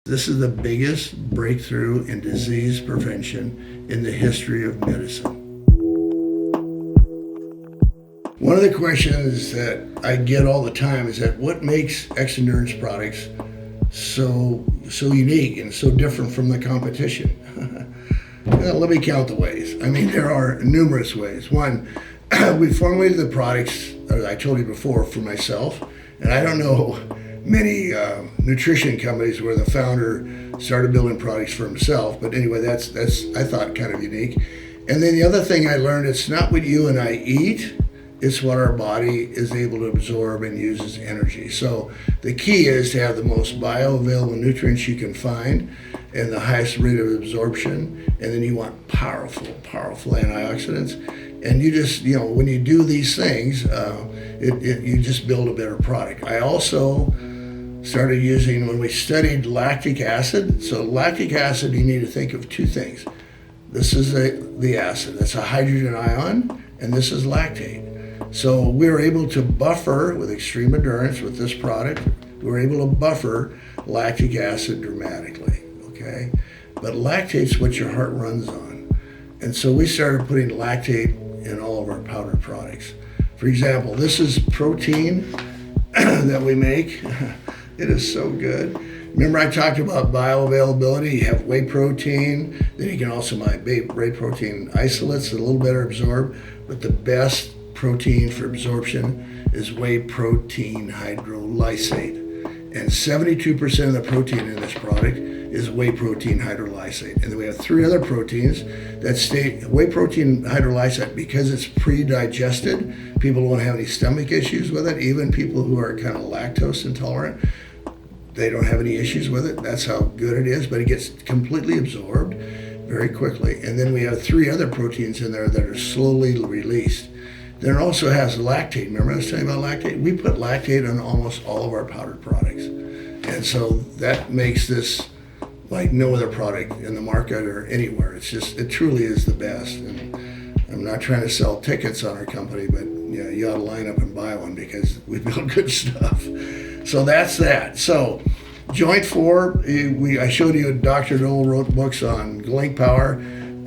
This is the biggest breakthrough in disease prevention in the history of medicine. One of the questions that I get all the time is that what makes Xendurance products so unique and so different from the competition? Well, let me count the ways. I mean, there are numerous ways. One, we formulated the products, as I told you before, for myself, and I don't know many nutrition companies where the founder started building products for himself. But anyway, that's I thought kind of unique. And then the other thing I learned, it's not what you and I eat, it's what our body is able to absorb and use as energy. So the key is to have the most bioavailable nutrients you can find and the highest rate of absorption. And then you want powerful antioxidants. And you just, when you do these things, you just build a better product. I also started using, when we studied lactic acid, so lactic acid, you need to think of two things. This is the acid, that's a hydrogen ion, and this is lactate. So we were able to buffer with extreme endurance with this product, we were able to buffer lactic acid dramatically, okay? But lactate's what your heart runs on. And so we started putting lactate in all of our powdered products. For example, this is protein that we make. It is so good. Remember I talked about bioavailability? You have whey protein, then you can also buy whey protein isolates, a little better absorbed, but the best protein for absorption is whey protein hydrolysate. And 72% of the protein in this product is whey protein hydrolysate. And then we have three other proteins that stay, whey protein hydrolysate, because it's pre-digested, people won't have any stomach issues with it. Even people who are kind of lactose intolerant, they don't have any issues with it. That's how good it is, but it gets completely absorbed very quickly. And then we have three other proteins in there that are slowly released. Then it also has lactate. Remember I was telling you about lactate? We put lactate on almost all of our powdered products. And so that makes this like no other product in the market or anywhere. It truly is the best. And I'm not trying to sell tickets on our company, but you ought to line up and buy one because we build good stuff. So that's that. So Joint 4, I showed you Dr. Noel wrote books on link power.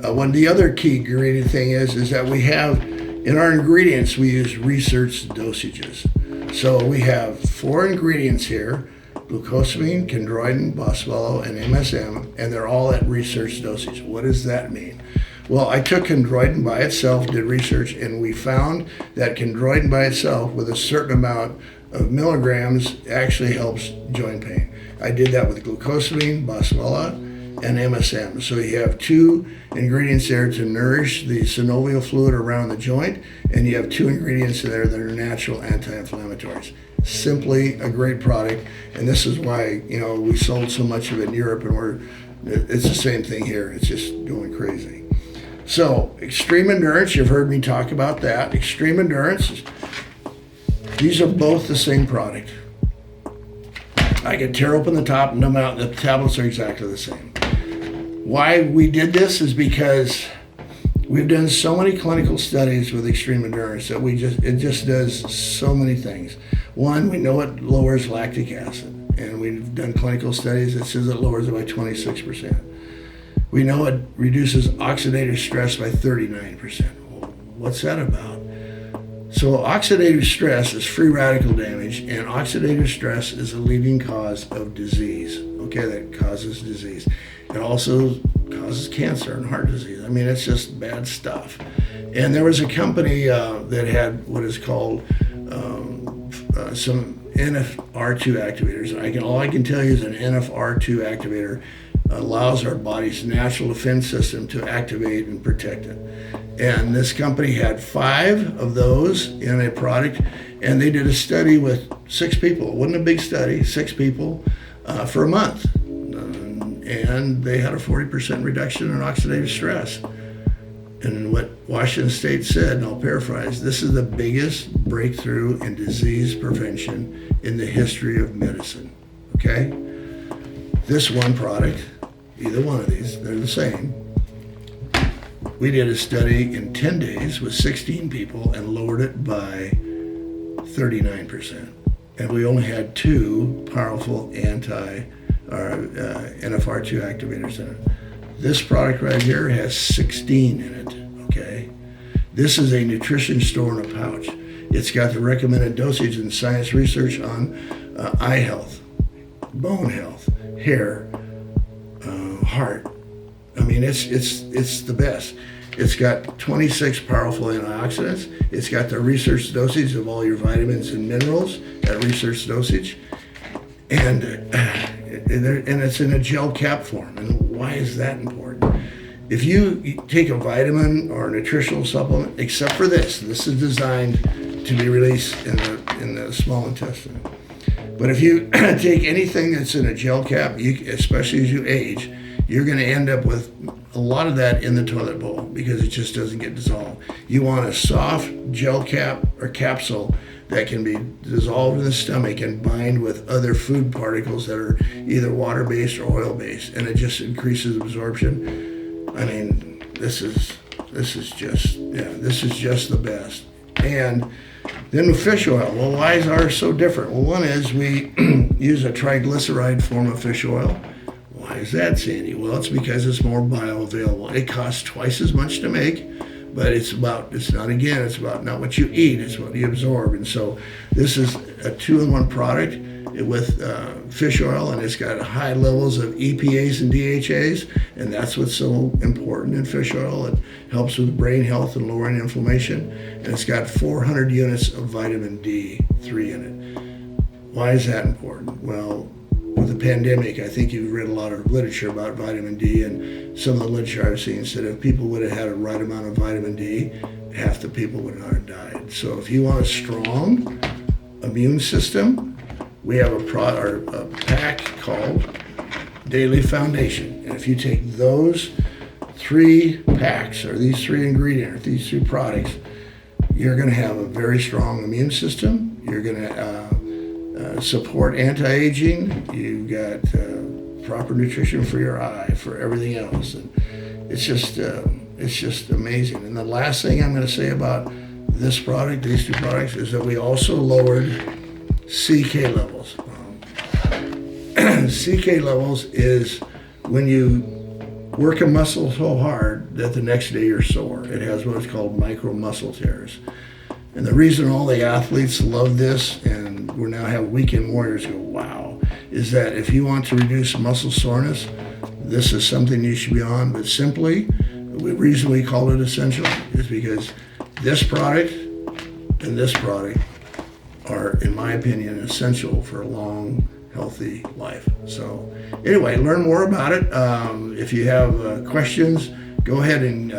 One the other key ingredient thing is that we have, in our ingredients, we use research dosages. So we have 4 ingredients here: glucosamine, chondroitin, boswello, and MSM, and they're all at research dosage. What does that mean? Well, I took chondroitin by itself, did research, and we found that chondroitin by itself, with a certain amount of milligrams, actually helps joint pain. I did that with glucosamine, boswello, and MSM. So you have 2 ingredients there to nourish the synovial fluid around the joint, and you have 2 ingredients in there that are natural anti-inflammatories. Simply a great product, and this is why we sold so much of it in Europe, and it's the same thing here. It's just going crazy. So extreme endurance, you've heard me talk about that. Extreme endurance, these are both the same product. I can tear open the top and them out, the tablets are exactly the same. Why we did this is because we've done so many clinical studies with extreme endurance that it just does so many things. One, we know it lowers lactic acid, and we've done clinical studies that says it lowers it by 26%. We know it reduces oxidative stress by 39%. Well, what's that about? So oxidative stress is free radical damage, and oxidative stress is a leading cause of disease. Okay, that causes disease. It also causes cancer and heart disease. I mean, it's just bad stuff. And there was a company that had what is called some NFR2 activators. All I can tell you is an NFR2 activator allows our body's natural defense system to activate and protect it. And this company had 5 of those in a product, and they did a study with 6 people. It wasn't a big study, 6 people for a month. And they had a 40% reduction in oxidative stress. And what Washington State said, and I'll paraphrase, this is the biggest breakthrough in disease prevention in the history of medicine, okay? This one product, either one of these, they're the same. We did a study in 10 days with 16 people and lowered it by 39%. And we only had 2 powerful or NFR2 activators in it. This product right here has 16 in it, okay? This is a nutrition store in a pouch. It's got the recommended dosage and science research on eye health, bone health, hair, heart. I mean, it's the best. It's got 26 powerful antioxidants. It's got the research dosage of all your vitamins and minerals at research dosage. And it's in a gel cap form. And why is that important? If you take a vitamin or a nutritional supplement, except for this is designed to be released in the small intestine. But if you take anything that's in a gel cap, especially as you age, you're going to end up with a lot of that in the toilet bowl because it just doesn't get dissolved. You want a soft gel cap or capsule that can be dissolved in the stomach and bind with other food particles that are either water-based or oil-based, and it just increases absorption. I mean, this is just the best. And then with fish oil, well, why is ours so different? Well, one is we use a triglyceride form of fish oil. Why is that, Sandy? Well, it's because it's more bioavailable. It costs twice as much to make, but it's about not what you eat, it's what you absorb. And so this is a 2-in-1 product with fish oil, and it's got high levels of EPAs and DHAs, and that's what's so important in fish oil. It helps with brain health and lowering inflammation, and it's got 400 units of vitamin D3 in it. Why is that important? Well, with the pandemic, I think you've read a lot of literature about vitamin D, and some of the literature I've seen said if people would have had a right amount of vitamin D, half the people would not have died. So if you want a strong immune system, we have a pack called Daily Foundation. And if you take those 3 packs, or these 3 ingredients, these 3 products, you're going to have a very strong immune system. You're going to support anti-aging. You've got proper nutrition for your eye, for everything else, and it's just amazing. And the last thing I'm going to say about this product, these 2 products, is that we also lowered CK levels. CK levels is when you work a muscle so hard that the next day you're sore. It has what is called micro muscle tears. And the reason all the athletes love this, and we now have weekend warriors go, wow, is that if you want to reduce muscle soreness, this is something you should be on. But simply, the reason we call it essential is because this product and this product are, in my opinion, essential for a long, healthy life. So anyway, learn more about it. If you have questions, go ahead and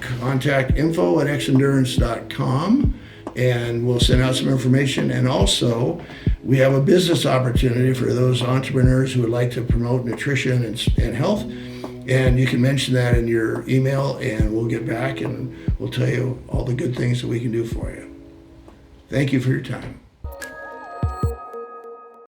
contact info@xendurance.com, and we'll send out some information. And also, we have a business opportunity for those entrepreneurs who would like to promote nutrition and health. And you can mention that in your email, and we'll get back and we'll tell you all the good things that we can do for you. Thank you for your time.